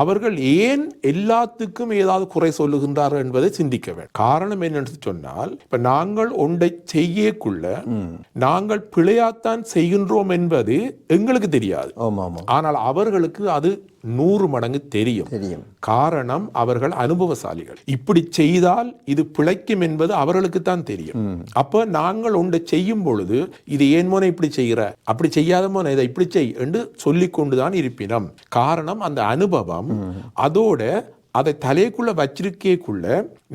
அவர்கள் ஏன் எல்லாத்துக்கும் ஏதாவது குறை சொல்லுகின்றார்கள் என்பதை சிந்திக்க வேண்டும். காரணம் என்னன்னு சொன்னால், இப்ப நாங்கள் ஒன்றை செய்யக்குள்ள நாங்கள் பிழையாத்தான் செய்கின்றோம் என்பது எங்களுக்கு தெரியாது. ஆனால் அவர்களுக்கு அது 100 மடங்கு தெரியும். காரணம், அவர்கள் அனுபவசாலிகள். இப்படி செய்தால் இது பிழைக்கும் என்பது அவர்களுக்கு தான் தெரியும். அப்ப நாங்கள் ஒன்றை செய்யும் பொழுது இது ஏன் மோனை இப்படி செய்கிற, அப்படி செய்யாத மோனை இதை இப்படி செய் என்று சொல்லிக் கொண்டுதான் இருப்பினோம். காரணம், அந்த அனுபவம். அதோட அதை தலைக்குள்ள வச்சிருக்கேக்குள்ள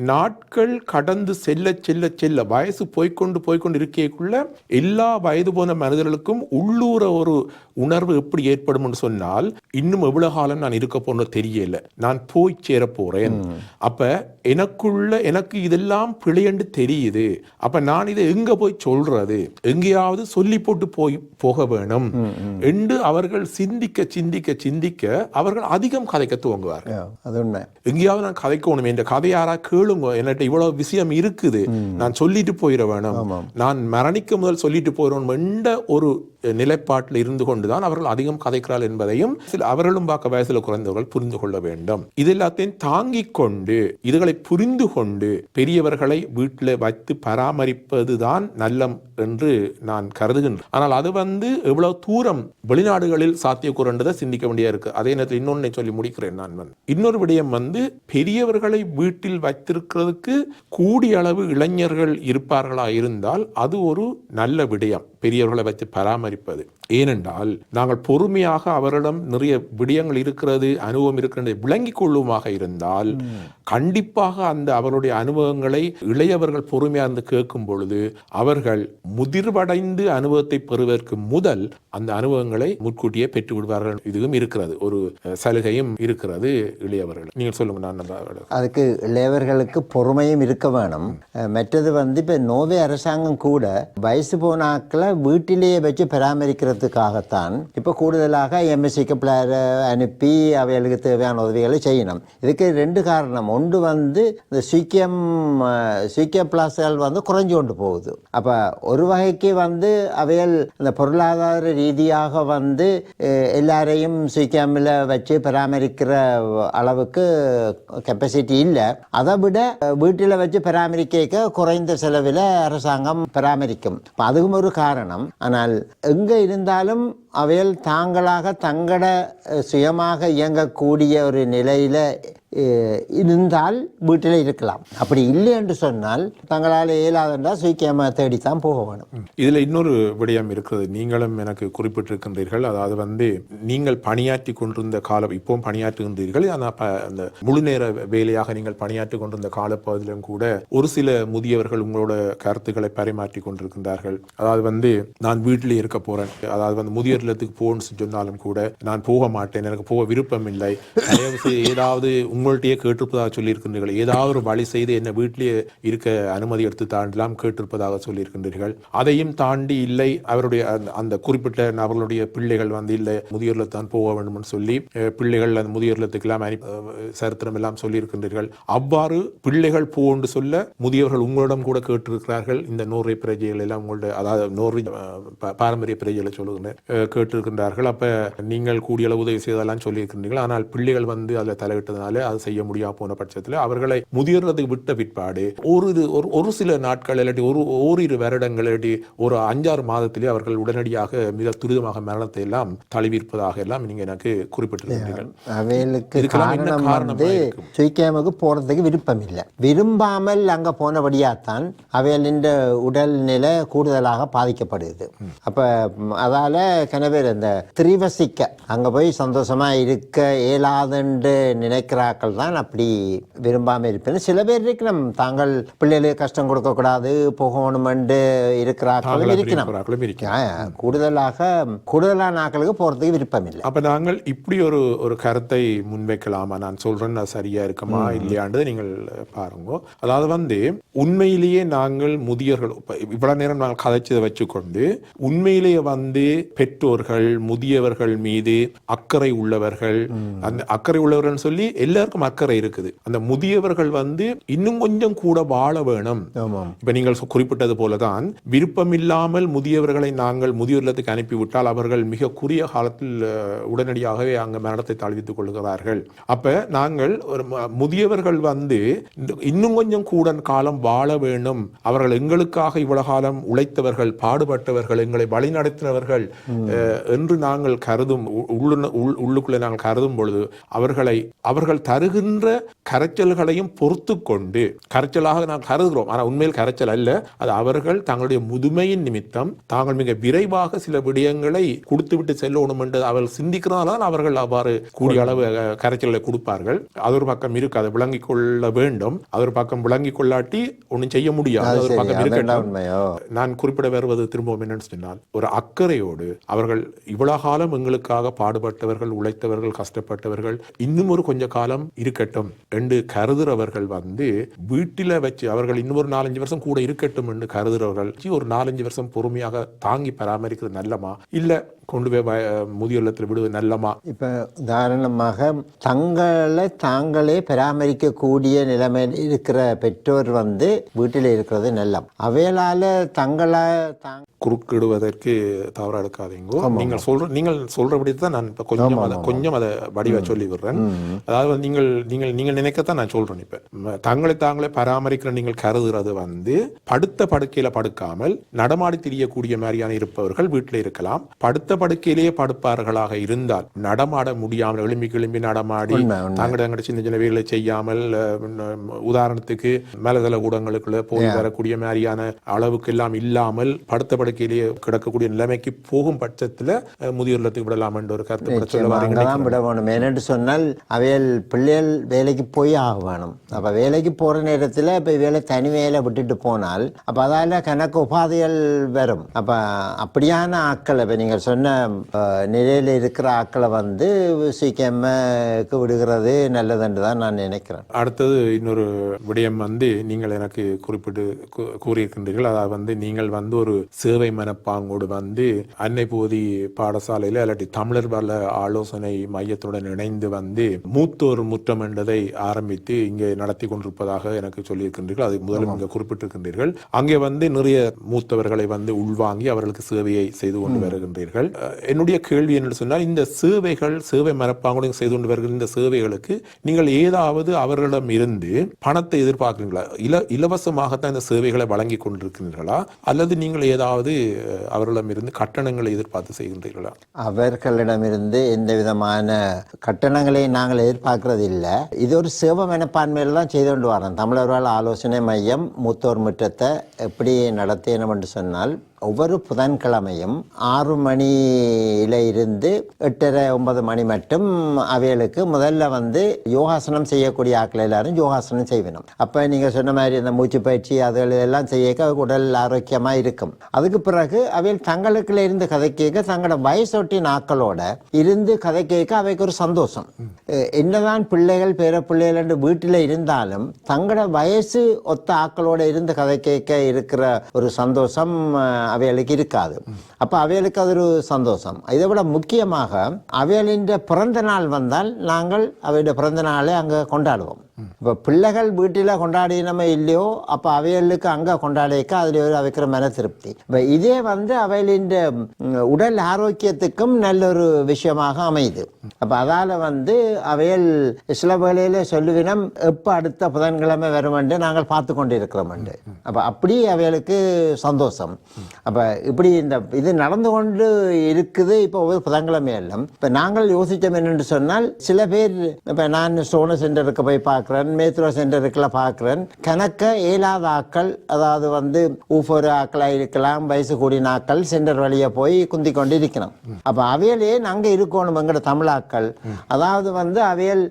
நாட்கள் கடந்து செல்ல செல்ல செல்ல வயசு போய்கொண்டு இருக்கேக்குள்ள எல்லா வயது போன மனிதர்களுக்கும் உள்ளூர ஒரு உணர்வு எப்படி ஏற்படும் சொன்னால், இன்னும் எவ்வளவு காலம் நான் இருக்க போறது தெரியல, நான் போய் சேர போறேன். அப்ப எனக்கு இதெல்லாம் பிழையண்டு தெரியுது. அப்ப நான் இதை எங்க போய் சொல்றது, எங்கேயாவது சொல்லி போட்டு போக வேணும் என்று அவர்கள் சிந்திக்க சிந்திக்க சிந்திக்க அவர்கள் அதிகம் கதைக்க துவங்குவார்கள். எங்கேயாவது நான் கதைக்கணும், என்ற கதை யாரா கேளுங்க, என்கிட்ட இவ்வளவு விஷயம் இருக்குது, நான் சொல்லிட்டு போயிட வேணும், நான் மரணிக்க முதல் சொல்லிட்டு போயிடணும் என்ற ஒரு நிலைப்பாட்டில் இருந்து கொண்டுதான் அவர்கள் அதிகம் கதைக்கிறார்கள் என்பதையும் அவர்களும் பார்க்க வயசுல குறைந்தவர்கள் புரிந்து கொள்ள வேண்டும். இது எல்லாத்தையும் தாங்கிக் கொண்டு இதுகளை புரிந்து கொண்டு பெரியவர்களை வீட்டில் வைத்து பராமரிப்பதுதான் நல்லம் என்று நான் கருதுகின்றேன். ஆனால் அது எவ்வளவு தூரம் வெளிநாடுகளில் சாத்தியக்கூறன்றதை சிந்திக்க வேண்டிய இருக்கு. அதே நேரத்தில் இன்னொன்னை சொல்லி முடிக்கிறேன். நான் இன்னொரு விடயம் பெரியவர்களை வீட்டில் வைத்திருக்கிறதுக்கு கூடிய அளவு இளைஞர்கள் இருப்பார்களா இருந்தால் அது ஒரு நல்ல விடயம், பெரியவர்களை வைத்து பராமரிப்பது. ஏனென்றால் நாங்கள் பொறுமையாக அவரிடம் நிறைய விடயங்கள் இருக்கிறது, அனுபவம் இருக்கிறது விளங்கிக் கொள்ளுமாக இருந்தால் கண்டிப்பாக அந்த அவருடைய அனுபவங்களை இளையவர்கள் பொறுமையாக இருந்து கேட்கும் பொழுது அவர்கள் முதிர்வடைந்து அனுபவத்தை பெறுவதற்கு முதல் அந்த அனுபவங்களை முன்கூட்டியே பெற்று விடுவார்கள். இதுவும் இருக்கிறது, ஒரு சலுகையும் இருக்கிறது இளையவர்கள். நீங்கள் சொல்லுங்க. நான் அதுக்கு இளையவர்களுக்கு பொறுமையும் இருக்க வேணும். மற்றது இப்ப நோவே அரசாங்கம் கூட வயசு போனாக்களை வீட்டிலேயே வச்சு பராமரிக்கிறதுக்காகத்தான் இப்ப கூடுதலாக எம்எஸ்சிக்கு அனுப்பி அவைகளுக்கு தேவையான உதவிகளை செய்யணும். இதுக்கு 2 காரணம். ஒன்று இந்த சீக்கிய பிளாஸ்கள் குறைஞ்சு கொண்டு போகுது. அப்ப ஒரு வகைக்கு அவைகள் இந்த பொருளாதார ரீதியாக எல்லாரையும் சீக்கியமில் வச்சு பராமரிக்கிற அளவுக்கு கெப்பாசிட்டி இல்லை. அதை விட வீட்டில் வச்சு பராமரிக்க குறைந்த செலவில் அரசாங்கம் பராமரிக்கும். அதுவும் ஒரு காரணம். ஆனால் எங்க இருந்தாலும் அவைகள் தாங்களாக தங்கட சுயமாக இயங்கக்கூடிய ஒரு நிலையில இருந்தால் வீட்டில் இருக்கலாம். அப்படி இல்லை என்று சொன்னால் தங்களால் இயலாதென்றால் சீக்கிரமாக தேடித்தான் போக வேணும். இதுல இன்னொரு விடயம் இருக்கிறது, நீங்களும் எனக்கு குறிப்பிட்டிருக்கின்றீர்கள். அதாவது நீங்கள் பணியாற்றி கொண்டிருந்த காலம், இப்பவும் பணியாற்றுகின்றீர்கள், அந்த முழு நேர வேலையாக நீங்கள் பணியாற்றி கொண்டிருந்த காலப்பகுதியிலும் கூட ஒரு சில முதியவர்கள் உங்களோட கருத்துக்களை பரிமாற்றி கொண்டிருக்கின்றார்கள். அதாவது நான் வீட்டிலே இருக்க போறேன், அதாவது முதியோர் இல்லத்துக்கு போகணும்னு சொன்னாலும் கூட நான் போக மாட்டேன், எனக்கு போக விருப்பம் இல்லை, ஏதாவது உங்கள்கிட்டயே கேட்டிருப்பதாக சொல்லியிருக்கின்றீர்கள், ஏதாவது ஒரு வழி செய்து என்ன வீட்டிலேயே இருக்க அனுமதி எடுத்து தாண்டலாம் கேட்டிருப்பதாக சொல்லியிருக்கின்றீர்கள். அதையும் தாண்டி இல்லை, அவருடைய அந்த குறிப்பிட்ட நபர்களுடைய பிள்ளைகள் இல்லை முதியோர் இல்லத்தான் போக வேண்டும் சொல்லி பிள்ளைகள் அந்த முதியோர் இல்லத்துக்கு எல்லாம் சரித்திரம் எல்லாம் சொல்லியிருக்கின்றீர்கள். அவ்வாறு பிள்ளைகள் போன்று சொல்ல முதியவர்கள் உங்களிடம் கூட கேட்டிருக்கிறார்கள். இந்த நோர்வே பிரஜைகள் எல்லாம் உங்களுடைய, அதாவது நோர்வே பாரம்பரிய பிரஜைகளை சொல்லுகின்றனர், கேட்டிருக்கின்றார்கள். அப்ப நீங்கள் கூடிய அளவு உதவி செய்தெல்லாம் சொல்லியிருக்கின்றீர்கள். ஆனால் பிள்ளைகள் அதில் தலையிட்டதுனால அது செய்ய முடியாம போன பட்சத்தில் அவர்களை முதியோர்களுக்கு விட்ட பிற்பாடு ஒரு சில நாட்கள் இல்லாட்டி ஓரிரு வருடங்கள் இல்லாட்டி ஒரு 5-6 மாதத்திலே அவர்கள் உடனடியாக மிக துரிதமாக மரணத்தை எல்லாம் தழுவிருப்பதாக எல்லாம் நீங்க எனக்கு குறிப்பிட்டிருக்கிறீர்கள். சுயமுக்கு போறதுக்கு விருப்பம் இல்லை, விரும்பாமல் அங்க போனபடியாத்தான் அவைகளின் உடல் நிலை கூடுதலாக பாதிக்கப்படுது. அப்ப அதால கனவேர் இந்த திரிவசிக்க அங்க போய் சந்தோஷமா இருக்க இயலாதுன்னு நினைக்கிறார்கள் தான் அப்படி விரும்பாம இருப்பேன். சில பேர் இருக்கணும், தாங்கள் பிள்ளைகளுக்கு கஷ்டம் கொடுக்க கூடாது போகணும் இருக்கிறார்கள் இருக்கணும். கூடுதலான நாட்களுக்கு போறதுக்கு விருப்பம் இல்லை. அப்ப நாங்கள் இப்படி ஒரு கருத்தை முன்வைக்கலாமா? நான் சொல்றேன் சரியா இருக்குமா இல்லையாண்டு நீங்கள் பாருங்க. அதாவது உண்மையிலேயே நாங்கள் முதியோர்கள் இவ்வளவு நேரம் நாங்கள் கதைச்சதை வச்சுக்கொண்டு உண்மையிலேயே பெற்றோர்கள் முதியவர்கள் மீது அக்கறை உள்ளவர்கள், அந்த அக்கறை உள்ளவர்கள் சொல்லி எல்லாரும் எல்லாருக்கும் அக்கறை இருக்குது. அந்த முதியவர்கள் வந்து இன்னும் கொஞ்சம் கூட வாழ வேணும். இப்ப நீங்கள் குறிப்பிட்டது போலதான் விருப்பமில்லாமல் முதியவர்களை நாங்கள் முதியோர் இல்லத்துக்கு அனுப்பிவிட்டால் அவர்கள் மிக குறுகிய காலத்தில் உடனடியாகவே அங்க மரணத்தை தாழ்வித்துக் கொள்கிறார்கள். அப்ப நாங்கள் ஒரு முதியவர்கள் வந்து இன்னும் கொஞ்சம் கூட காலம் வாழ வேண்டும், அவர்கள் எங்களுக்காக இவ்வளவு காலம் உழைத்தவர்கள், பாடுபட்டவர்கள், எங்களை வழிநடத்தினவர்கள் என்று நாங்கள் கருதும் உள்ளுக்குள்ளே நாங்கள் கருதும் பொழுது அவர்கள் தருகின்ற கரைச்சல்களையும் பொறுத்து கொண்டு, கரைச்சலாக நாம் கருதுகிறோம் ஆனால் உண்மையில் கரைச்சல் அல்ல, அது அவர்கள் தங்களுடைய முதுமையின் நிமித்தம் தாங்கள் மிக விரைவாக சில விடயங்களை கொடுத்துவிட்டு செல்லணும் என்று அவர்கள் சிந்திக்கிறதால் அவர்கள் அவ்வாறு கூடிய அளவு கரைச்சல்களை கொடுப்பார்கள். அது ஒரு பக்கம் இருக்கு, அதை விளங்கிக் கொள்ள வேண்டும். அது ஒரு பக்கம் விளங்கிக் கொள்ளாட்டி ஒன்றும் செய்ய முடியாது. அது ஒரு பக்கம் இருக்கட்டும். நான் குறிப்பிட வருவது திரும்பவும் என்னன்னு சொன்னால், ஒரு அக்கறையோடு அவர்கள் இவ்வளவு காலம் எங்களுக்காக பாடுபட்டவர்கள், உழைத்தவர்கள், கஷ்டப்பட்டவர்கள், இன்னும் ஒரு கொஞ்ச காலம் இருக்கட்டும் என்று கருதுறவர்கள் வந்து வீட்டில வச்சு அவர்கள் இன்னும் ஒரு 4-5 வருஷம் கூட இருக்கட்டும் என்று கருதுறவர்கள் ஒரு 4-5 வருஷம் பொறுமையாக தாங்கி பராமரிக்கிறது நல்லமா, இல்ல கொண்டு போய் முதியோர் இல்லத்தில் விடுவது நல்லமா? இப்ப உதாரணமாக தாங்களே பராமரிக்கக்கூடிய நிலைமையில் இருக்கிற பெற்றோர் வந்து வீட்டில் இருக்கிறது நல்லம். அவையால தங்களை குறுக்கிடுவதற்கு தவறா எடுக்காதீங்க. நீங்கள் சொல்றபடி தான் நான் இப்ப கொஞ்சம் அதை வடிவா சொல்லி விடுறேன். அதாவது நீங்கள் நினைக்கத்தான் நான் சொல்றேன். இப்ப தாங்களே பராமரிக்கிற நீங்கள் கருதுறது வந்து படுத்த படுக்கையில படுக்காமல் நடமாடி திரியக்கூடிய மாதிரியான இருப்பவர்கள் வீட்டில் இருக்கலாம். படுத்த படுக்கையிலேயே படுப்பார்களாக இருந்தால், நடமாட முடியாமல் எழும்பி நடமாடி தாங்கட சின்ன சின்ன வேலை செய்யாமல், உதாரணத்துக்கு மேலதள ஊடகங்களுக்குள்ள போய் வரக்கூடிய மாதிரியான அளவுக்கு எல்லாம் இல்லாமல் படுத்த படுக்கையிலேயே கிடக்கக்கூடிய நிலைமைக்கு போகும் பட்சத்துல முதியோர் இல்லத்துக்கு விடலாம் என்ற ஒரு கருத்து சொல்ல சொன்னால் அவையல் பிள்ளைகள் வேலைக்கு போய் ஆக வேணும். அப்ப வேலைக்கு போற நேரத்துல இப்ப வேலை தனி வேலை விட்டுட்டு போனால் அப்ப அதால கணக்கு உபாதைகள் வரும். அப்ப அப்படியான ஆட்களை இப்ப நீங்க சொன்ன நிலையில இருக்கிற ஆட்களை வந்து சீக்கிரமாக்கு விடுகிறது நல்லதுன்னு தான் நான் நினைக்கிறேன். அடுத்தது இன்னொரு விடயம் வந்து நீங்கள் எனக்கு குறிப்பிட்டு கூறியிருக்கின்றீர்கள். அதாவது வந்து நீங்கள் வந்து ஒரு சேவை மனப்பாங்கோடு வந்து அன்னை போதி பாடசாலையில இல்லாட்டி தமிழர் வள ஆலோசனை மையத்துடன் இணைந்து வந்து மூத்தோர் முற்றம் என்றதை ஆரம்பித்து இங்கே நடத்தி கொண்டிருப்பதாக எனக்கு சொல்லியிருக்கின்றீர்கள். அதை முதலும் இங்கே குறிப்பிட்டிருக்கின்றீர்கள். அங்கே வந்து நிறைய மூத்தவர்களை வந்து உள்வாங்கி அவர்களுக்கு சேவையை செய்து கொண்டு வருகின்றீர்கள். என்னுடைய கேள்வி என்று சொன்னால், இந்த சேவை மனப்பாங்கோடு செய்து கொண்டு வருகின்ற இந்த சேவைகளுக்கு நீங்கள் ஏதாவது அவர்களிடம் இருந்து பணத்தை எதிர்பார்க்கிறீங்களா? இலவசமாகத்தான் இந்த சேவைகளை வழங்கி கொண்டிருக்கிறீர்களா, அல்லது நீங்கள் ஏதாவது அவர்களிடமிருந்து கட்டணங்களை எதிர்பார்த்து செய்கின்றீர்களா? அவர்களிடமிருந்து எந்த விதமான கட்டணங்களை நாங்கள் எதிர்பார்க்கறது இல்லை. இது ஒரு சேவை மனப்பான்மையில் தான் செய்து கொண்டு வரோம். தமிழர்கள் ஆலோசனை மையம் மூத்தோர் முற்றத்தை எப்படி நடத்தினோம் என்று சொன்னால், ஒவ்வொரு புதன்கிழமையும் 6 மணியில இருந்து 8:30-9 மணி மட்டும் அவைகளுக்கு முதல்ல வந்து யோகாசனம் செய்யக்கூடிய ஆட்கள் எல்லாரும் யோகாசனம் செய்யணும். அப்ப நீங்க சொன்ன மாதிரி இந்த மூச்சு பயிற்சி அதுகள் எல்லாம் செய்ய உடல் ஆரோக்கியமா இருக்கும். அதுக்கு பிறகு அவைகள் தங்களுக்குள்ள இருந்து கதை கேட்க, தங்களோட வயசொட்டின் ஆக்களோட இருந்து கதை கேட்க அவைக்கு ஒரு சந்தோஷம். என்னதான் பிள்ளைகள் பேர பிள்ளைகள் என்று வீட்டில் இருந்தாலும் தங்களோட வயசு ஒத்த ஆக்களோட இருந்து கதை கேட்க இருக்கிற ஒரு சந்தோஷம் அவைகளுக்கு இருக்காது. அப்ப அவைகளுக்கு அது ஒரு சந்தோஷம். இதை விட முக்கியமாக அவைகளின் பிறந்த நாள் வந்தால் நாங்கள் அவையோட பிறந்த நாளை அங்க கொண்டாடுவோம். இப்ப பிள்ளைகள் வீட்டில கொண்டாடினமே இல்லையோ, அப்ப அவைகளுக்கு அங்க கொண்டாடிக்க அதுல ஒரு அவைக்கிற மன திருப்தி. இப்ப இதே வந்து அவைகளின் உடல் ஆரோக்கியத்துக்கும் நல்ல ஒரு விஷயமாக அமையுது. அப்ப அதால வந்து அவைகள் சில வேளையில சொல்லுவினம் எப்ப அடுத்த புதன்கிழமை வரும் என்று நாங்கள் பார்த்து கொண்டிருக்கிறோம். அப்ப அப்படி அவைகளுக்கு சந்தோஷம். அப்ப இப்படி இந்த இது நடந்து கொண்டு இருக்குது. இப்ப ஒவ்வொரு புதன்கிழமை எல்லாம் இப்ப நாங்கள் யோசிச்சோம் என்னென்று சொன்னால், சில பேர் இப்ப நான் சோன சென்டருக்கு போய் பார்க்கிறேன், மேத்ரோ சென்டருக்குள்ள பார்க்கிறேன், கணக்க இயலாத ஆக்கள், அதாவது வந்து ஊஃபோர் ஆக்களா இருக்கலாம், வயசு கூடின ஆக்கள் சென்டர் வழியா போய் குந்தி கொண்டு இருக்கணும். அப்ப அவையிலே அங்க இருக்கணும் எங்கட தமிழாக்கள். அதாவது வந்து அவையல்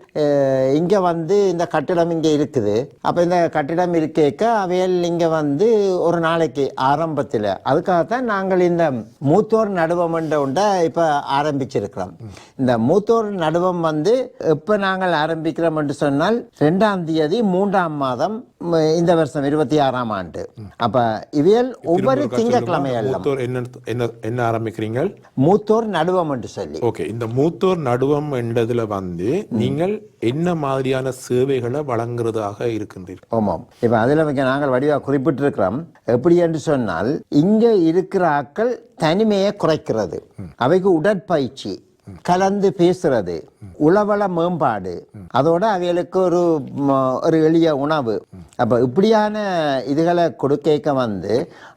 இங்க வந்து இந்த கட்டிடம் இங்க இருக்குது. அப்ப இந்த கட்டிடம் இருக்க அவையல் இங்க வந்து ஒரு நாளைக்கு ஆரம்பத்தில் அதுக்காகத்தான் நாங்கள் இந்த மூத்தோர் நடுவம் ஒன்றை இப்ப ஆரம்பிச்சிருக்கிறோம். இந்த மூத்தோர் நடுவம் வந்து எப்ப நாங்கள் ஆரம்பிக்கிறோம் என்று சொன்னால் 2ஆம் தேதி 3ஆம் மாதம் இந்த வருஷம் 26ஆம் ஆண்டு. அப்ப இவையல் ஒவ்வொரு திங்கட்கிழமையெல்லாம் என்ன ஆரம்பிக்கிறீங்க? மூத்தோர் நடுவம் என்று சொல்லி. ஓகே, இந்த மூத்தோர் நடுவம் என்றதுல வந்து நீங்கள் என்ன மாதிரியான சேவைகளை வழங்குறதாக இருக்கின்றீர்கள்? ஆமாம். இப்ப அதுல நாங்கள் வடிவா குறிப்பிட்டிருக்கிறோம். எப்படி என்று சொன்னால், இங்க இருக்கிற ஆட்கள் தனிமையை குறைக்கிறது, அவைக்கு உடற்பயிற்சி, கலந்து பேசுறது, உளவள மேம்பாடு, அதோட அவைகளுக்கு ஒரு எளிய உணவு. அப்ப இப்படியான இதுகளை கொடுக்க வந்து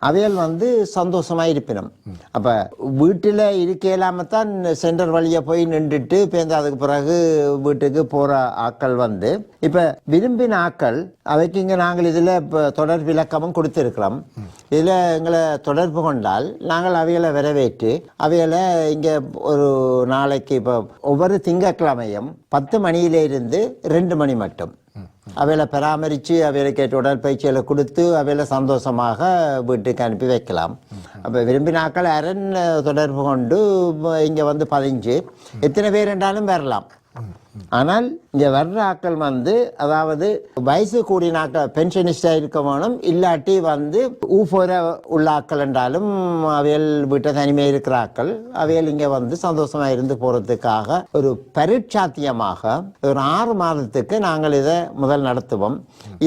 அவைகள் வந்து சந்தோஷமா இருப்பினும். அப்ப வீட்டுல இருக்க இல்லாம தான் சென்டர் வழியா போய் நின்றுட்டு பேருந்து அதுக்கு பிறகு வீட்டுக்கு போற ஆட்கள் வந்து இப்ப விரும்பின ஆட்கள் அவைக்கு இங்க நாங்கள் இதுல தொடர் விளக்கமும் கொடுத்திருக்கிறோம். இதுல எங்களை தொடர்பு கொண்டால் நாங்கள் அவைகளை வரவேற்று அவைகளை இங்க ஒரு நாளைக்கு இப்போ ஒவ்வொரு திங்கட்கிழமையும் 10 மணியிலிருந்து 2 மணி மட்டும் அவைகளை பராமரித்து அவைகளுக்கு ஏற்ற உடற்பயிற்சிகளை கொடுத்து அவைகளை சந்தோஷமாக வீட்டுக்கு அனுப்பி வைக்கலாம். அப்போ விரும்பினாக்கள் அரண் தொடர்பு கொண்டு இங்கே வந்து 15 எத்தனை பேர் என்றாலும் வரலாம். ஆனால் இங்கே வர்ற ஆக்கள் வந்து அதாவது வயசு கூடிய ஆக்கள் பென்ஷனிஸ்டாக இருக்க வேணும், இல்லாட்டி வந்து ஊஃபோர உள்ள ஆக்கள் என்றாலும் அவையல் வீட்டை தனிமையாக இருக்கிற ஆக்கள் அவையல் இங்கே வந்து சந்தோஷமாக இருந்து போகிறதுக்காக ஒரு பரிட்சாத்தியமாக ஒரு 6 மாதத்துக்கு நாங்கள் இதை முதல் நடத்துவோம்.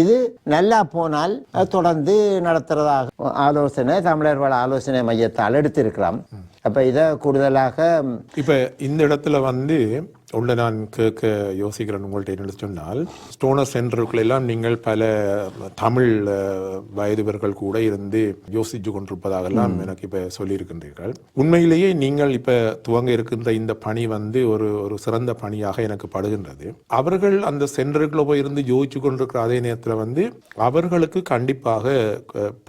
இது நல்லா போனால் தொடர்ந்து நடத்துறதாக ஆலோசனை தமிழர் வள ஆலோசனை மையத்தால் எடுத்திருக்கிறோம். அப்ப இதை கூடுதலாக இப்ப இந்த இடத்துல வந்து உள்ள நான் கேட்க யோசிக்கிறேன் உங்கள்கிட்ட என்னென்னு சொன்னால், ஸ்டோனர் சென்டருக்குள்ள எல்லாம் நீங்கள் பல தமிழ் வயதுவர்கள் கூட இருந்து யோசிச்சு கொண்டிருப்பதாகலாம் எனக்கு இப்ப சொல்லியிருக்கின்றீர்கள். உண்மையிலேயே நீங்கள் இப்ப துவங்க இருக்கின்ற இந்த பணி வந்து ஒரு சிறந்த பணியாக எனக்கு படுகின்றது. அவர்கள் அந்த சென்டருக்குள்ள போய் இருந்து யோசிச்சு கொண்டிருக்கிற அதே நேரத்தில் வந்து அவர்களுக்கு கண்டிப்பாக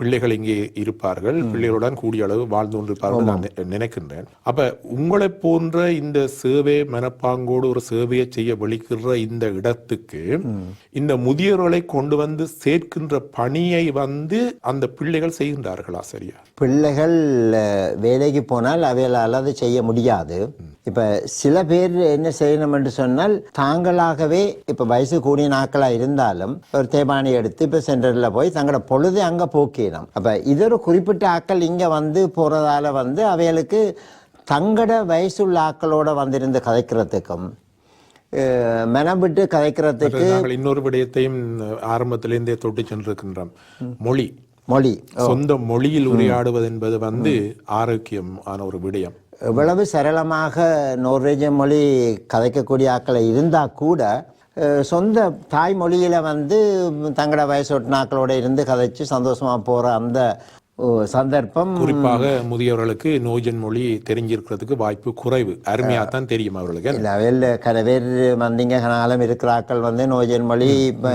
பிள்ளைகள் இங்கே இருப்பார்கள், பிள்ளைகளுடன் கூடிய அளவு வாழ்ந்து கொண்டிருப்பார்கள் நான் நினைக்கின்றேன். அப்ப உங்களை போன்ற இந்த சேவை மனப்பாங்கோடு ஒரு சேவையை செய்ய வெளிக்கிற இந்த இடத்துக்கு இந்த முதியோர்களை கொண்டு வந்து சேர்க்கின்ற பணியை வந்து அந்த பிள்ளைகள் செய்கின்றார்களா? சரியா? பிள்ளைகள் வேலைக்கு போனால் அவைகளால் அதை செய்ய முடியாது. இப்ப சில பேர் என்ன செய்யணும் என்று சொன்னால், தாங்களாகவே இப்ப வயசு கூடிய நாட்களா இருந்தாலும் ஒரு தேபானி எடுத்து இப்ப சென்டர்ல போய் தங்களோட பொழுது அங்க போக்கணும். அப்ப இது ஒரு குறிப்பிட்ட ஆக்கள் இங்க வந்து போறதால வந்து அவைகளுக்கு தங்கட வயசுள்ள ஆக்களோட வந்திருந்து கதைக்கிறதுக்கும் மனம் விட்டு கதைக்கிறதுக்கு இன்னொரு விடயத்தையும் ஆரம்பத்திலிருந்தே தொட்டு சென்றிருக்கின்றோம். மொழி சொந்த மொழியில் உரையாடுவது என்பது வந்து ஆரோக்கியமான ஒரு விடயம். எவ்வளவு சரளமாக நோர்வேஜியன் மொழி கதைக்கக்கூடிய ஆக்களை இருந்தா கூட சொந்த தாய்மொழியில வந்து தங்களோட வயசொட்டு நாக்களோட இருந்து கதைச்சு சந்தோஷமா போற அந்த சந்தர்ப்பம் குறிப்பாக முதியவர்களுக்கு நோர்வேஜியன் மொழி தெரிஞ்சிருக்கிறதுக்கு வாய்ப்பு குறைவு. அருமையா தான் தெரியும் அவர்களுக்கு. கன பேர் வந்தீங்க காலம் இருக்கிற ஆக்கள் வந்து நோர்வேஜியன் மொழி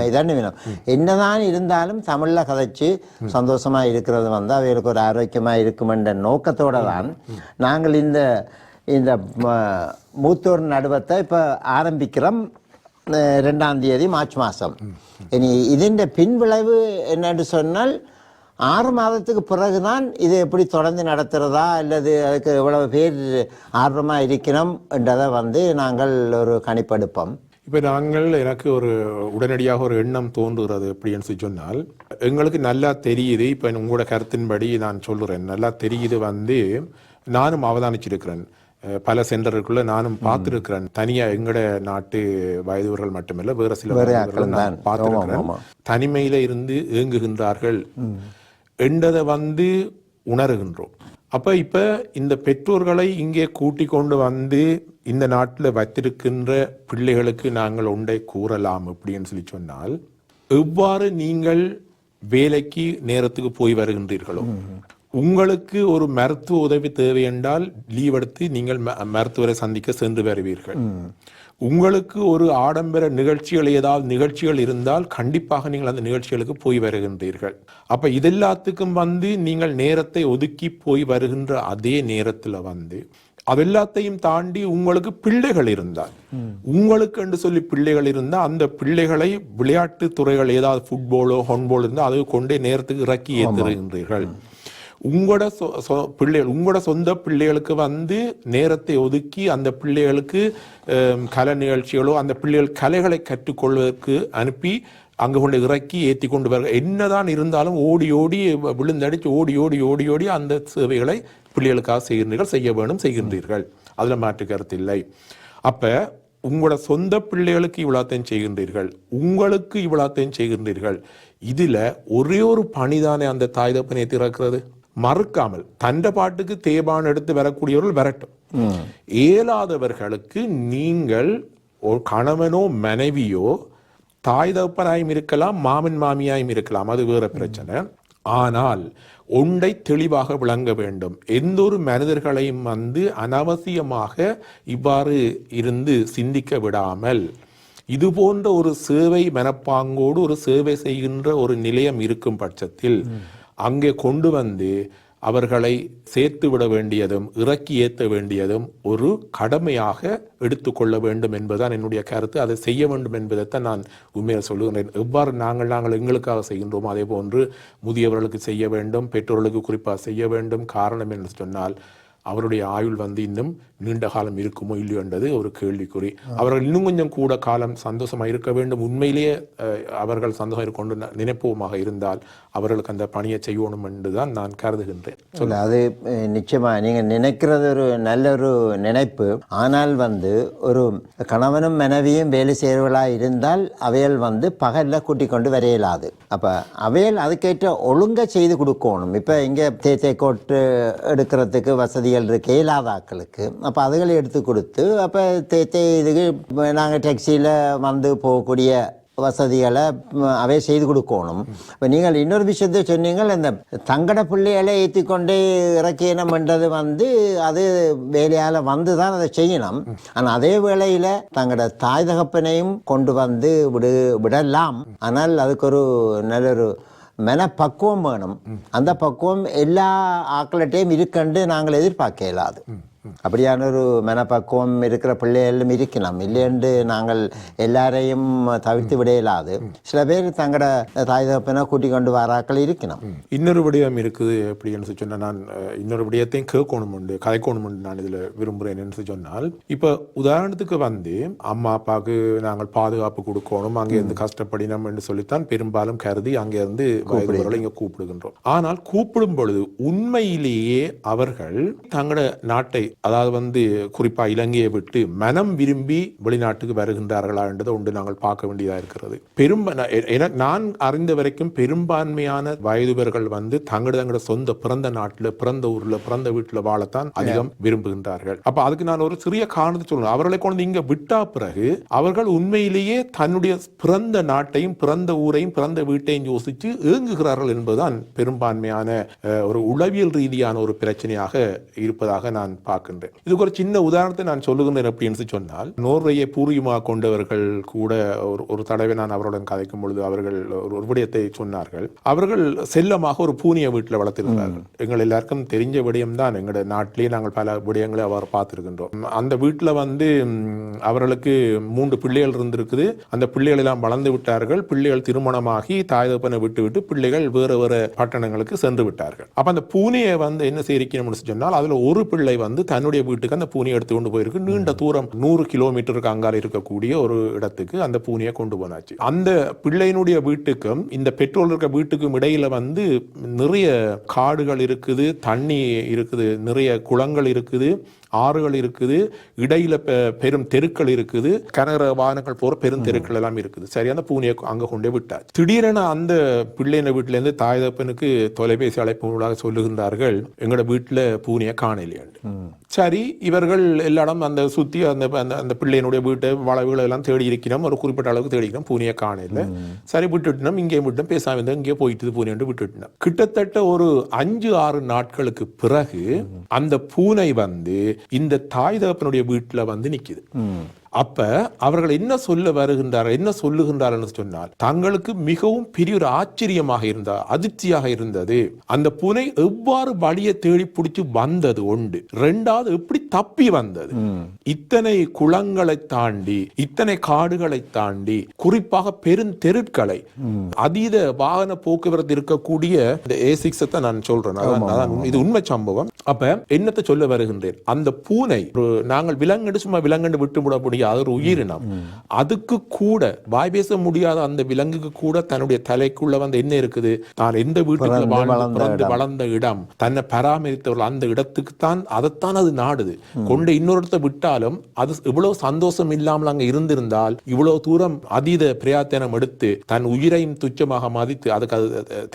இதான்னு வேணும். என்னதான் இருந்தாலும் தமிழ்ல கதைச்சு சந்தோஷமா இருக்கிறது வந்து அவைகளுக்கு ஒரு ஆரோக்கியமா இருக்குமென்ற நோக்கத்தோட தான் நாங்கள் இந்த மூத்தோர் நடுவத்தை இப்ப ஆரம்பிக்கிறோம். 2ஆம் தேதி மார்ச் மாதம். இனி இதன் பின்விளைவு என்னன்னு சொன்னால், 6 மாதத்துக்கு பிறகுதான் இது எப்படி தொடர்ந்து நடத்துறதா அல்லது அதுக்கு எவ்வளவு பேர் ஆர்வமா இருக்கணும் என்றதை வந்து நாங்கள் ஒரு கணிப்பெடுப்போம். இப்ப எனக்கு உடனடியாக ஒரு எண்ணம் தோன்றுகிறது. எப்படின்னு சொன்னால், எங்களுக்கு நல்லா தெரியுது, இப்ப உங்களோட கருத்தின்படி நான் சொல்லுறேன், நல்லா தெரியுது வந்து நானும் அவதானிச்சிருக்கிறேன். பல சென்டருக்குள்ள நானும் பார்த்திருக்கிறேன். தனியா எங்கட நாட்டு வயதுவர்கள் மட்டுமல்ல, வேற சில பார்த்திருக்கிறேன். தனிமையில இருந்து ஏங்குகின்றார்கள் என்றதை வந்து உணர்கின்றோம். இப்ப இந்த பெற்றோர்களை இங்கே கூட்டி கொண்டு வந்து இந்த நாட்டில் வைத்திருக்கின்ற பிள்ளைகளுக்கு நாங்கள் ஒன்றை கூறலாம் அப்படின்னு சொன்னால், எவ்வாறு நீங்கள் வேலைக்கு நேரத்துக்கு போய் வருகின்றீர்களோ, உங்களுக்கு ஒரு மருத்துவ உதவி தேவை என்றால் லீவ் எடுத்து நீங்கள் மருத்துவரை சந்திக்க சென்று வருவீர்கள். உங்களுக்கு ஒரு ஆடம்பர நிகழ்ச்சிகள் இருந்தால் கண்டிப்பாக நீங்கள் அந்த நிகழ்ச்சிகளுக்கு போய் வருகின்றீர்கள். அப்ப இதெல்லாத்துக்கும் வந்து நீங்கள் நேரத்தை ஒதுக்கி போய் வருகின்ற அதே நேரத்துல வந்து அதெல்லாத்தையும் தாண்டி உங்களுக்கு பிள்ளைகள் இருந்தால், உங்களுக்கு என்று சொல்லி பிள்ளைகள் இருந்தால் அந்த பிள்ளைகளை விளையாட்டு துறைகள் ஏதாவது ஃபுட்பாலோ ஹாண்ட்பால் இருந்தால் அதை கொண்டே நேரத்துக்கு இறக்கி ஏற்றுகின்றீர்கள். உங்களோட பிள்ளைகள் உங்களோட சொந்த பிள்ளைகளுக்கு வந்து நேரத்தை ஒதுக்கி அந்த பிள்ளைகளுக்கு கலை நிகழ்ச்சிகளோ அந்த பிள்ளைகள் கலைகளை கற்றுக்கொள்வதற்கு அனுப்பி அங்கு கொண்டு இறக்கி ஏற்றி கொண்டு வர என்னதான் இருந்தாலும் ஓடி ஓடி விழுந்தடிச்சு ஓடி ஓடி ஓடி ஓடி அந்த சேவைகளை பிள்ளைகளுக்காக செய்ய வேணும் செய்கின்றீர்கள். அதுல மாற்று கருத்து இல்லை. அப்ப உங்களோட சொந்த பிள்ளைகளுக்கு இவ்வளோத்தையும் செய்கின்றீர்கள், உங்களுக்கு இவ்வளோத்தையும் செய்கின்றீர்கள். இதுல ஒரே ஒரு பணிதானே அந்த தாய் தப்பனை திறக்கிறது. மறுக்காமல் தண்ட பாட்டுக்கு தேபான் எடுத்து வரக்கூடியவர்கள் வரட்டும். இயலாதவர்களுக்கு நீங்கள் ஒரு கணவனோ மனைவியோ தாய் தகப்பனாயும் இருக்கலாம், மாமன் மாமியாயும் இருக்கலாம், அது வேற பிரச்சனை. ஆனால் ஒன்றை தெளிவாக விளங்க வேண்டும். எந்த ஒரு மனிதர்களையும் வந்து அனாவசியமாக இவ்வாறு இருந்து சிந்திக்க விடாமல் இது போன்ற ஒரு சேவை மனப்பாங்கோடு ஒரு சேவை செய்கின்ற ஒரு நிலையம் இருக்கும் பட்சத்தில் அங்கே கொண்டு வந்து அவர்களை சேர்த்து விட வேண்டியதும் இறக்கி ஏற்ற வேண்டியதும் ஒரு கடமையாக எடுத்துக்கொள்ள வேண்டும் என்பதுதான் என்னுடைய கருத்து. அதை செய்ய வேண்டும் என்பதைத்தான் நான் உண்மையை சொல்லுகிறேன். எவ்வாறு நாங்கள் எங்களுக்காக செய்கின்றோமோ அதே போன்று முதியவர்களுக்கு செய்ய வேண்டும், பெற்றோர்களுக்கு குறிப்பாக செய்ய வேண்டும். காரணம் என்று சொன்னால் அவருடைய ஆயுள் வந்து இன்னும் நீண்ட காலம் இருக்குமோ இல்லையோ என்றது ஒரு கேள்விக்குறி. அவர்கள் இன்னும் கொஞ்சம் கூட காலம் சந்தோஷமாக இருக்க வேண்டும். உண்மையிலேயே அவர்கள் சந்தோஷம் இருக்கொண்டு நினைப்போமாக இருந்தால் அவர்களுக்கு அந்த பணியை செய்யணும் என்றுதான் நான் கருதுகின்றேன். அது நிச்சயமா நீங்க நினைக்கிறது ஒரு நல்ல ஒரு நினைப்பு. ஆனால் வந்து ஒரு கணவனும் மனைவியும் வேலை செய்வர்களா இருந்தால் அவைகள் வந்து பகல்ல கூட்டிக் கொண்டு வரையலாது. அப்ப அவைகள் அதுக்கேற்ற ஒழுங்கா செய்து கொடுக்கணும். இப்ப இங்க தேத்தை கோட்டு எடுக்கிறதுக்கு வசதிகள் இருக்கு இயலாத ஆட்களுக்கு. அப்போ அதுகளை எடுத்து கொடுத்து அப்போ இதுக்கு நாங்கள் டாக்ஸியில் வந்து போகக்கூடிய வசதிகளை அவை செய்து கொடுக்கணும். இப்போ நீங்கள் இன்னொரு விஷயத்தை சொன்னீங்கள், இந்த தங்கட பிள்ளைகளை ஏற்றி கொண்டு இறக்கினம் என்றது வந்து அது வேலையால் வந்து தான் அதை செய்யணும். ஆனால் அதே வேளையில் தங்களோட தாய் தகப்பனையும் கொண்டு வந்து விடலாம். ஆனால் அதுக்கு ஒரு நல்ல ஒரு மனப்பக்குவம் வேணும். அந்த பக்குவம் எல்லா ஆக்களிட்டையும் இருக்கண்டு நாங்கள் எதிர்பார்க்க இயலாது. அப்படியான ஒரு மனப்பக்குவம் இருக்கிற பிள்ளைகளும் இருக்கணும். இல்லையென்று நாங்கள் எல்லாரையும் தவிர்த்து விட இயலாது. சில பேர் தங்களோட தாய் தகப்பனை கூட்டிக் கொண்டு வராக்கள் இருக்கணும். இன்னொரு விடயம் இருக்குது. எப்படின்னு சொன்னா நான் இன்னொரு விடயத்தையும் கேட்கணும் உண்டு கதைக்கணும் உண்டு நான் இதுல விரும்புகிறேன் என்று சொன்னால், இப்ப உதாரணத்துக்கு வந்து அம்மா அப்பாவுக்கு நாங்கள் பாதுகாப்பு கொடுக்கணும், அங்கே இருந்து கஷ்டப்படினோம் என்று சொல்லித்தான் பெரும்பாலும் கருதி அங்கே இருந்து வயதுவர்களை இங்க கூப்பிடுகின்றோம். ஆனால் கூப்பிடும் பொழுது உண்மையிலேயே அவர்கள் தங்களோட நாட்டை, அதாவது வந்து குறிப்பா இலங்கையை விட்டு மனம் விரும்பி வெளிநாட்டுக்கு வருகின்றார்களா என்றதை ஒன்று நாங்கள் பார்க்க வேண்டியதா இருக்கிறது. நான் அறிந்த வரைக்கும் பெரும்பான்மையான வயதுவர்கள் வந்து தங்களோட சொந்த பிறந்த நாட்டில் பிறந்த ஊர்ல பிறந்த வீட்டுல வாழத்தான் அதிகம் விரும்புகின்றார்கள். அப்ப அதுக்கு நான் ஒரு சிறிய காரணத்தை சொல்லணும். அவர்களை கொண்டு இங்க விட்டா பிறகு அவர்கள் உண்மையிலேயே தன்னுடைய பிறந்த நாட்டையும் பிறந்த ஊரையும் பிறந்த வீட்டையும் யோசித்து ஏங்குகிறார்கள் என்பதுதான் பெரும்பான்மையான ஒரு உளவியல் ரீதியான ஒரு பிரச்சனையாக இருப்பதாக நான் பார்க்கின்றேன். இதுக்கு ஒரு சின்ன உதாரணத்தை நான் சொல்லுகின்றேன். அப்படின்னு சொன்னால், நோர்வையை பூர்வீகமாக கொண்டவர்கள் கூட ஒரு தடவை நான் அவருடன் கதைக்கும் பொழுது அவர்கள் ஒரு விடயத்தை சொன்னார்கள். அவர்கள் செல்லமாக ஒரு பூனியை வீட்டில் வளர்த்திருக்கிறார்கள். எங்கள் எல்லாருக்கும் தெரிஞ்ச விடயம் தான். எங்களுடைய நாட்டிலேயே நாங்கள் பல விடயங்களை அவர் பார்த்திருக்கின்றோம். அந்த வீட்டில் வந்து அவர்களுக்கு 3 பிள்ளைகள் இருந்திருக்குது. அந்த பிள்ளைகள் எல்லாம் வளர்ந்து விட்டார்கள். பிள்ளைகள் திருமணமாகி தாய் தகப்பனை விட்டு பிள்ளைகள் வேறு வேறு பட்டணங்களுக்கு சென்று விட்டார்கள். அப்ப அந்த பூனையை வந்து என்ன செய்யணும்னு சொன்னால், அதுல ஒரு பிள்ளை வந்து தன்னுடைய வீட்டுக்கு அந்த பூனையை எடுத்து கொண்டு போயிருக்கு. நீண்ட தூரம் 100 கிலோமீட்டருக்கு அங்கால இருக்கக்கூடிய ஒரு இடத்துக்கு அந்த பூனையை கொண்டு போனாச்சு. அந்த பிள்ளையினுடைய வீட்டுக்கும் இந்த பெட்ரோல் இருக்க வீட்டுக்கும் இடையில வந்து நிறைய காடுகள் இருக்குது, தண்ணி இருக்குது, நிறைய குளங்கள் இருக்குது, ஆறுகள் இருக்குது, இடையில பெரும் தெருக்கள் இருக்குது, கனர வாகனங்கள் போற பெரும் தெருக்கள் எல்லாம் இருக்குது. சரி, அந்த பூனையை அங்க கொண்டே விட்டார். திடீரென அந்த பிள்ளைன வீட்டுல இருந்து தாய் தகப்பனுக்கு தொலைபேசி அழைப்பு மூலமாக சொல்லுகின்றார்கள், எங்களோட வீட்டுல பூனையை காணலையாண்டு. சரி, இவர்கள் எல்லாரும் அந்த சுத்தி அந்த பிள்ளையினுடைய வீட்டை வளவுகளை எல்லாம் தேடி இருக்கிறோம். ஒரு குறிப்பிட்ட அளவுக்கு தேடி இருக்கிறோம், பூனையை காணல. சரி, விட்டுட்டோம். இங்கே விட்டோம், பேசாம இருந்தா இங்கே போயிட்டு பூனை விட்டுட்டோம். கிட்டத்தட்ட ஒரு 5-6 நாட்களுக்கு பிறகு அந்த பூனை வந்து இந்த தாய் தகப்பனுடைய வீட்டுல வந்து நிக்குது. அப்ப அவர்கள் என்ன சொல்ல வருகின்றார்கள், என்ன சொல்லுகின்றார்கள் என்று சொன்னால், தங்களுக்கு மிகவும் பெரிய ஒரு ஆச்சரியமாக இருந்தது, அதிர்ச்சியாக இருந்தது. அந்த பூனை எவ்வாறு வழியை தேடி பிடிச்சு வந்தது உண்டு, இரண்டாவது எப்படி தப்பி வந்தது. இத்தனை குளங்களை தாண்டி, இத்தனை காடுகளை தாண்டி, குறிப்பாக பெருந்தெருட்களை, அதீத வாகன போக்குவரத்து இருக்கக்கூடிய இந்த A6 நான் சொல்றேன், இது உண்மை சம்பவம். அப்ப என்னத்தை சொல்ல வருகின்றேன், அந்த பூனை நாங்கள் விலங்கெடு சும்மா விலங்கெடு விட்டு விட முடியாத ஒரு உயிரினம், அதுக்கு கூட வாய் பேச முடியாத அந்த விலங்குக்கு கூட தன்னுடைய தலைக்குள்ள வந்து என்ன இருக்குது, தான் எந்த வீட்டுக்குள்ள பிறந்து வளர்ந்த இடம், தன்னை பராமரித்தவர்கள் அந்த இடத்துக்கு தான், அதைத்தான் அது நாடுது. கொண்டு இன்னொருத்த விட்டாலும் அது இவ்வளவு சந்தோஷம் இல்லாமல் அங்க இருந்திருந்தால், இவ்வளவு தூரம் அதீத பிரயாத்தனம் எடுத்து தன் உயிரையும் துச்சமாக மதித்து, அதுக்கு அது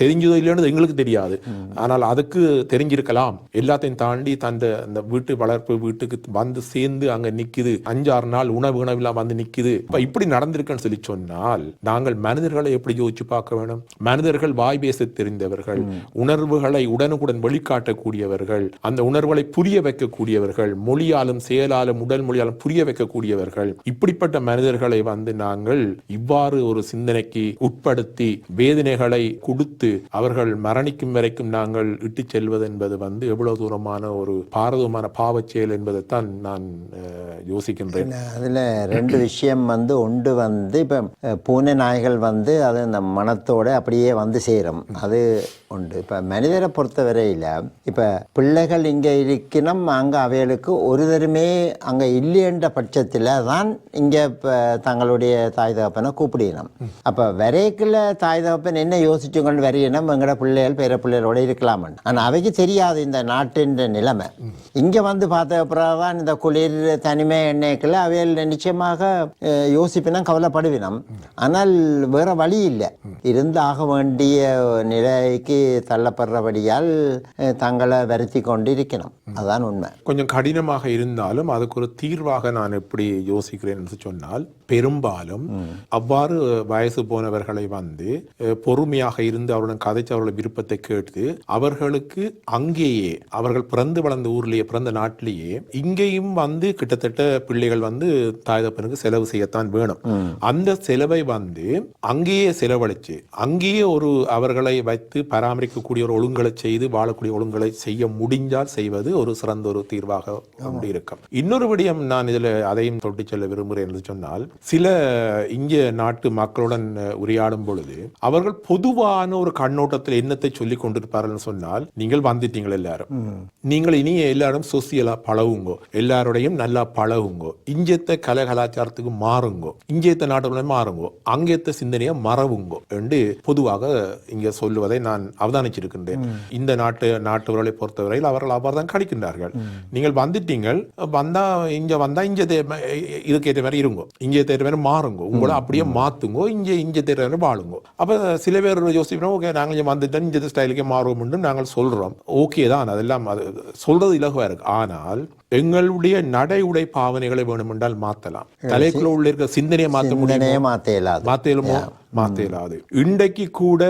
தெரிஞ்சதோ இல்லைன்னு எங்களுக்கு தெரியாது, ஆனால் அதுக்கு தெரிஞ்சிருக்கலாம். எல்லாத்தையும் தாண்டி அந்த வீட்டு வளர்ப்பு வீட்டுக்கு வந்து சேர்ந்து அங்க நிக்குது, 5-6 நாள் உணவில்லாம் வந்து நிக்குது. இப்படி நடந்திருக்குன்னு சொல்லி சொன்னால், நாங்கள் மனிதர்களை எப்படி யோசிச்சு பார்க்க வேணும்? மனிதர்கள் வாய் பேச தெரிந்தவர்கள், உணர்வுகளை உடனுக்குடன் வெளிக்காட்டக்கூடியவர்கள், அந்த உணர்வுகளை புரிய வைக்கக்கூடியவர்கள், மொழியாலும் செயலாலும் உடல் மொழியாலும் புரிய வைக்கக்கூடியவர்கள். இப்படிப்பட்ட மனிதர்களை வந்து நாங்கள் இவ்வாறு ஒரு சிந்தனைக்கு உட்படுத்தி வேதனைகளை கொடுத்து அவர்கள் மரணிக்கும் வரைக்கும் நாங்கள் இட்டு செல்வது என்பது வந்து எவ்வளவு தூரமான ஒரு பாரதூரமான பாவச் செயல் என்பதைத்தான் நான் யோசிக்கின்றேன். அதுல 2 விஷயம் வந்து, ஒன்று வந்து இப்ப பூனை நாய்கள் வந்து அது அந்த மனத்தோட அப்படியே வந்து சேரும், அது உண்டு. இப்ப மனிதரை பொறுத்தவரையில இப்ப பிள்ளைகள் இங்க இருக்கணும், அங்க அவைகளுக்கு ஒரு தருமே அங்க இல்லையென்ற பட்சத்துல தான் இங்க தங்களுடைய தாய் தகப்பனை கூப்பிடணும். அப்ப வரைக்குள்ள தாய் தகப்பன் என்ன யோசிச்சு கொண்டு வரையணும், எங்கட பிள்ளைகள் பேர பிள்ளைகளோட இருக்கலாம. ஆனா அவைக்கு தெரியாது இந்த நாட்டின் நிலைமை. இங்க வந்து பார்த்த பிறகுதான் இந்த குளிர் தனிமை எண்ணெய்க்குள்ள அவைகள் நிச்சயமாக யோசிப்பினா கவலைப்படுவினம். ஆனால் வேற வழி இல்லை, இருந்து ஆக வேண்டிய நிலைக்கு தள்ளப்படுறபடியால் தங்களை வருத்தி கொண்டு இருக்கணும். அதான் உண்மை. கொஞ்சம் கடினமாக இருந்தாலும் அதுக்கு ஒரு தீர்வாக நான் எப்படி யோசிக்கிறேன் என்று சொன்னால், பெரும்பாலும் அவ்வாறு வயசு போனவர்களை வந்து பொறுமையாக இருந்து அவருடன் கதைச்சு அவர்களை விருப்பத்தை கேட்டு அவர்களுக்கு அங்கேயே அவர்கள் பிறந்து வளர்ந்த ஊர்லேயே பிறந்த நாட்டிலேயே இங்கேயும் வந்து கிட்டத்தட்ட பிள்ளைகள் வந்து தாய் தகப்பனுக்கு செலவு செய்யத்தான் வேணும். அந்த செலவை வந்து அங்கேயே செலவழிச்சு அங்கேயே ஒரு அவர்களை வைத்து பராமரிக்கக்கூடிய ஒரு ஒழுங்கலை செய்து வாழக்கூடிய ஒழுங்கலை செய்ய முடிஞ்சால் செய்வது ஒரு சிறந்த ஒரு தீர்வாக இருக்கும். இன்னொரு விடயம் நான் இதுல அதையும் தொட்டி செல்ல விரும்புகிறேன் என்று சொன்னால், சில இங்க நாட்டு மக்களுடன் உரையாடும் பொழுது அவர்கள் பொதுவான ஒரு கண்ணோட்டத்தில் என்னத்தை சொல்லிக் கொண்டிருப்பார்கள் சொன்னால், நீங்கள் வந்துட்டீங்கள் எல்லாரும், நீங்கள் இனி எல்லாரும் சோசியலா பழகுங்கோ, எல்லாரோடையும் நல்லா பழகுங்கோ, இஞ்சத்த கலாச்சாரத்துக்கு மாறுங்கோ, இஞ்சத்த நாட்டுடன் மாறுங்கோ, அங்கேத்த சிந்தனையை மறவுங்கோ என்று பொதுவாக இங்க சொல்லுவதை நான் அவதானிச்சிருக்கின்றேன். இந்த நாட்டவர்களை பொறுத்தவரையில் அவர்கள் அவ்வாறு தான் கணிக்கின்றார்கள். நீங்கள் வந்துட்டீங்கள், வந்தா இங்க இதுக்கேற்ற மாதிரி இருங்கோ, இங்கே தேர்ற மாதிரி மாறுங்கோ, உங்களை அப்படியே மாத்துங்கோ, இங்கே தேர்ற மாதிரி வாழுங்கோ. அப்ப சில பேர் யோசிப்போம், ஓகே நாங்கள் வந்துட்டோம் இந்த ஸ்டைலுக்கே மாறுவோம் நாங்கள் சொல்றோம். ஓகே தான், அதெல்லாம் அது சொல்றது இலகுவா இருக்கு. ஆனால் எங்களுடைய நடை உடை பாவனைகளை வேணுமென்றால் மாத்தலாம். தலைக்குள்ள உள்ள இருக்க சிந்தனையை மாற்ற முடியுமோ? மாத்த இயலாது. இன்றைக்கு கூட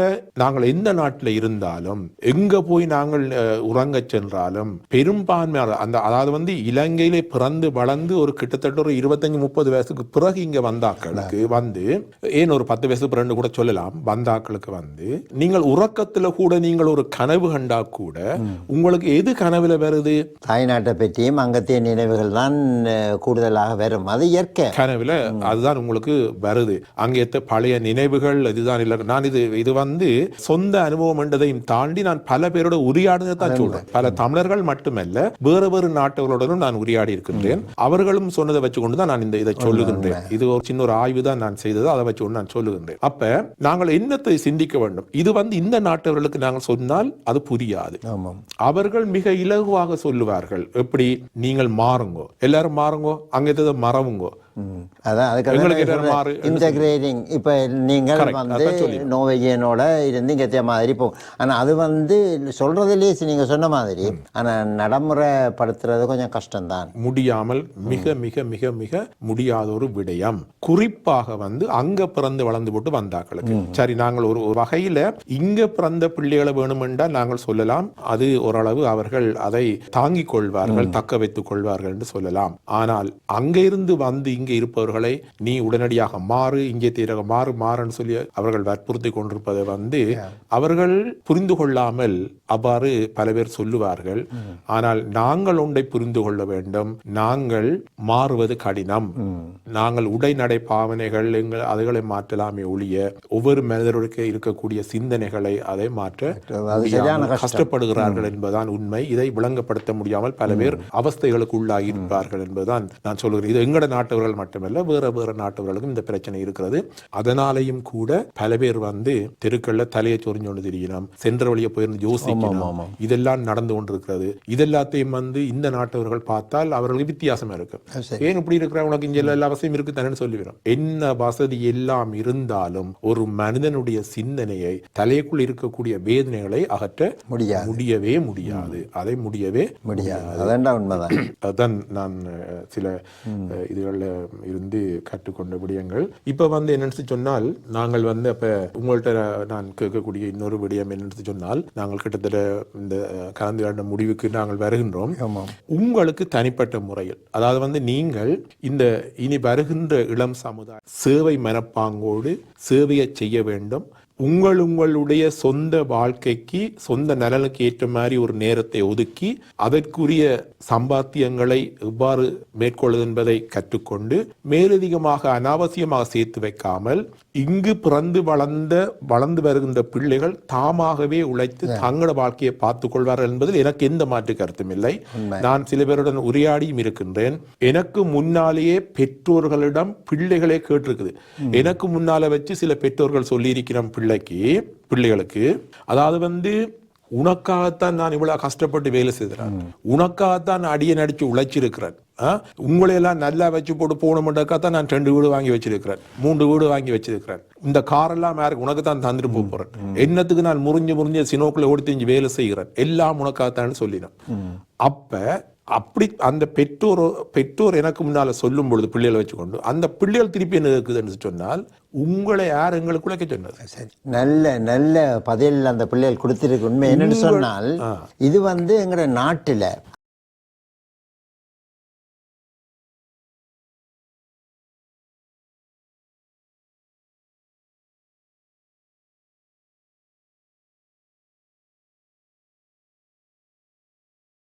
நாங்கள் எந்த நாட்டில் இருந்தாலும், எங்க போய் நாங்கள் உறங்க சென்றாலும், பெரும்பான்மையான அதாவது வந்து இலங்கையிலே பிறந்து வளர்ந்து ஒரு கிட்டத்தட்ட ஒரு 25-30 வயசுக்கு பிறகு இங்க வந்தாக்களுக்கு வந்து, ஏன் ஒரு 10 வயசு பிறகு கூட சொல்லலாம், வந்தாக்களுக்கு வந்து நீங்கள் உறக்கத்துல கூட நீங்கள் ஒரு கனவு கண்டா கூட உங்களுக்கு எது கனவுல வருது? தாய்நாட்டை பற்றியும் அங்கத்திய நினைவுகள் தான் கூடுதலாக வரும். அது இயற்கை கனவுல அதுதான் உங்களுக்கு வருது. அங்கேத்த பழைய நினைவுகள் இதுதான். இல்லை, நான் இது வந்து சொந்த அனுபவம் என்றதையும் தாண்டி நான் பல பேரோட உரையாடுதான் சொல்றேன். பல தமிழர்கள் மட்டுமல்ல, வேறு நாட்டவர்களுடனும் நான் உரையாடி இருக்கின்றேன். அவர்களும் சொன்னதை வச்சு கொண்டுதான் நான் இதை சொல்லுகின்றேன். இது ஒரு சின்ன ஒரு ஆய்வு தான் நான் செய்தது, அதை வச்சு கொண்டு நான் சொல்லுகின்றேன். அப்ப நாங்கள் என்னத்தை சிந்திக்க வேண்டும்? இது வந்து இந்த நாட்டவர்களுக்கு நாங்கள் சொன்னால் அது புரியாது. அவர்கள் மிக இலகுவாக சொல்லுவார்கள், எப்படி நீங்கள் மாறுங்கோ, எல்லாரும் மாறுங்கோ, அங்கே மறவுங்கோ. இன்டகிரேட்டிங் இப்ப நீங்கள் வந்து நோர்வேஜியனோட இருந்து இங்க மாதிரி போகும். ஆனா அது வந்து சொல்றதுலேயே நீங்க சொன்ன மாதிரி, ஆனா நடைமுறைப்படுத்துறது கொஞ்சம் கஷ்டம்தான். முடியாமல் மிக மிக மிக மிக முடியாத ஒரு விடயம். குறிப்பாக வந்து அங்க பிறந்து வளர்ந்து போட்டு வந்தாக்களுக்கு சரி, நாங்கள் ஒரு வகையில இங்க பிறந்த பிள்ளைகளை வேணுமென்றால் நாங்கள் சொல்லலாம், அது ஓரளவு அவர்கள் அதை தாங்கிக் கொள்வார்கள், தக்க வைத்துக் கொள்வார்கள் என்று சொல்லலாம். ஆனால் அங்க இருந்து வந்து இங்கே இருப்பவர்களை நீ உடனடியாக மாறு, இங்கே தீரக மாறுன்னு சொல்லி அவர்கள் வற்புறுத்தி கொண்டிருப்பதை அவர்கள் புரிந்து கொள்ளாமல் அவ்வாறு பல பேர் சொல்லுவார்கள். ஆனால் நாங்கள் ஒன்றை புரிந்து கொள்ள வேண்டும், நாங்கள் மாறுவது கடினம். நாங்கள் உடை நடை பாவனைகள் அதுகளை மாற்றலாமே ஒழிய ஒவ்வொரு மனிதருக்கு இருக்கக்கூடிய சிந்தனைகளை அதை மாற்ற கஷ்டப்படுகிறார்கள் என்பதுதான் உண்மை. இதை விளங்கப்படுத்த முடியாமல் பல பேர் அவஸ்தைகளுக்கு உள்ளாகி இருப்பார்கள் என்பதுதான் நான் சொல்கிறேன். இது எங்கட நாட்டவர்கள் மட்டுமல்ல, வேற வேற நாட்டவர்களுக்கும் இந்த பிரச்சனை இருக்கிறது. அதனாலேயும் கூட பல பேர் தெருக்கள்ல தலையை சொரிஞ்சு கொண்டு தெரியணும், சென்ற வழியை போயிருந்து யோசிக்கணும், இதெல்லாம் நடந்து கொண்டிருக்கிறது. இதெல்லாத்தையும் இந்த நாட்டவர்கள் பார்த்தால் அவர்களுக்கு வித்தியாசமா இருக்கு. ஏன் இப்படி இருக்கிற, உனக்கு இங்க எல்லா வசதியும் இருக்கு தானே சொல்லிவிடும். என்ன வசதி எல்லாம் இருந்தாலும் ஒரு மனிதனுடைய சிந்தனையை, தலைக்குள் இருக்கக்கூடிய வேதனைகளை அகற்ற முடியவே முடியாது. அதை முடியவே முடியாது. அதான் நான் சில இதுகள்ல இருந்து கற்றுக்கொண்ட விடயங்கள். இப்ப என்னன்னு சொன்னால், நாங்கள் அப்ப உங்கள்கிட்ட நான் கேட்கக்கூடிய இன்னொரு விடயம் என்னன்னு சொன்னால், நாங்கள் கிட்டத்தட்ட இந்த கலந்துரையாட முடிவுக்கு நாங்கள் வருகின்றோம். உங்களுக்கு தனிப்பட்ட முறையில், அதாவது நீங்கள் இந்த இனி வருகின்ற இளம் சமுதாய சேவை மனப்பாங்கோடு சேவையை செய்ய வேண்டும். உங்களுடைய சொந்த வாழ்க்கைக்கு, சொந்த நலனுக்கு ஏற்ற மாதிரி ஒரு நேரத்தை ஒதுக்கி அதற்குரிய சம்பாத்தியங்களை எவ்வாறு மேற்கொள்வது என்பதை கற்றுக்கொண்டு மேலதிகமாக அனாவசியமாக சேர்த்து வைக்காமல், இங்கு பிறந்து வளர்ந்து வருகின்ற பிள்ளைகள் தாமாகவே உழைத்து தங்களோட வாழ்க்கையை பார்த்துக் கொள்வார்கள் என்பதில் எனக்கு எந்த மாற்று கருத்தும் இல்லை. நான் சில பேருடன் உரையாடியும் இருக்கின்றேன். எனக்கு முன்னாலேயே பெற்றோர்களிடம் பிள்ளைகளே கேட்டிருக்குது. எனக்கு முன்னால வச்சு சில பெற்றோர்கள் சொல்லி இருக்கிற பிள்ளைகளுக்கு, அதாவது உனக்காகத்தான் நான் இவ்வளவு கஷ்டப்பட்டு வேலை செய்கிறேன், உனக்காகத்தான் நான் அடியை நடிச்சு உழைச்சிருக்கிறேன், உங்களையெல்லாம் நல்லா வச்சு போட்டு போகணும்ன்றக்காகத்தான் நான் 2 வீடு வாங்கி வச்சிருக்கிறேன், 3 வீடு வாங்கி வச்சிருக்கிறேன், இந்த காரெல்லாம் யாருக்கு உனக்கு தான் தந்துட்டு போறேன், என்னத்துக்கு நான் முறிஞ்சு சினோக்குள்ள ஓடி தெரிஞ்சு வேலை செய்கிறேன், எல்லாம் உனக்காகத்தான் சொல்லினேன். அப்படி அந்த பெற்றோர் எனக்கு முன்னால சொல்லும் பொழுது பிள்ளைகளை வச்சுக்கொண்டு, அந்த பிள்ளைகள் திருப்பி என்ன இருக்குதுன்னு சொன்னால், உங்களை யார் எங்களுக்கு உழைக்க சொன்னது? நல்ல பதில் அந்த பிள்ளைகள் கொடுத்திருக்கு. உண்மை என்னன்னு சொன்னால், இது எங்கட நாட்டுல